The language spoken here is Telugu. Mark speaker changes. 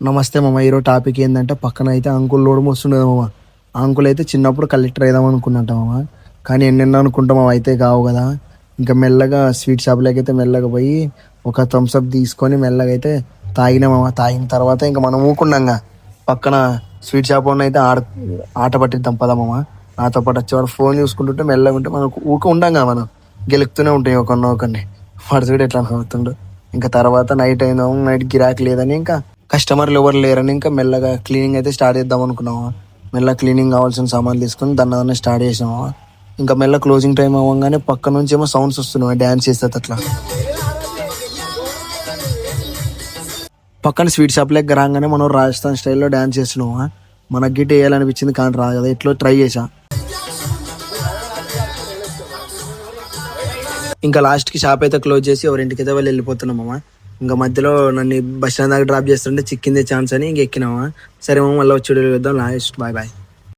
Speaker 1: నమస్తే మామ. ఈరోజు టాపిక్ ఏంటంటే పక్కన అయితే అంకుల్ లోడ్ మోస్తుండదు మామ. ఆ అంకుల్ అయితే చిన్నప్పుడు కలెక్టర్ అయిదాం అనుకున్నట్ట మామ. కానీ ఎన్నెన్నో అనుకుంటాం అవి అయితే కావు కదా. ఇంకా మెల్లగా స్వీట్ షాప్లోకి అయితే మెల్లగా పోయి ఒక థమ్స్అప్ తీసుకొని మెల్లగా అయితే తాగినా మామ. తాగిన తర్వాత ఇంకా మనం ఊకున్నాగా పక్కన స్వీట్ షాప్ ఉన్న అయితే ఆట పట్టిద్దాం పదా మామ. నాతో పాటు వచ్చేవాడు ఫోన్ చూసుకుంటుంటే మెల్లగా ఉంటే మనకు ఉండంగా మనం గెలుపుతూనే ఉంటాయి ఒకరిని. వాడు చూడు ఎట్లా అవుతుండు. ఇంకా తర్వాత నైట్ అయిందాము, నైట్ గిరాకీ లేదని ఇంకా కస్టమర్లు ఎవరు లేరని ఇంకా మెల్లగా క్లీనింగ్ అయితే స్టార్ట్ చేద్దాం అనుకున్నాము. మెల్ల క్లీనింగ్ కావాల్సిన సామాన్లు తీసుకొని దాన్ని స్టార్ట్ చేసినాము. ఇంకా మెల్ల క్లోజింగ్ టైం అవ్వగానే పక్క నుంచి ఏమో సౌండ్స్ వస్తున్నాయి డ్యాన్స్ చేస్తే అట్లా. పక్కన స్వీట్ షాప్ లెక్క రాగానే మనం రాజస్థాన్ స్టైల్లో డ్యాన్స్ చేస్తున్నాము. మనకి గిట్ వేయాలనిపించింది కానీ రాదు కదా, ఎట్లో ట్రై చేసా. ఇంకా లాస్ట్కి షాప్ అయితే క్లోజ్ చేసి ఎవరింటికి అయితే వాళ్ళు వెళ్ళిపోతున్నామమ్మా. ఇంకా మధ్యలో నన్ను బస్ స్టాండ్ దాకా డ్రాప్ చేస్తుంటే చిక్కిందే ఛాన్స్ అని ఇంక ఎక్కినామా. సరే మళ్ళీ వచ్చి చూద్దాం. Last bye bye.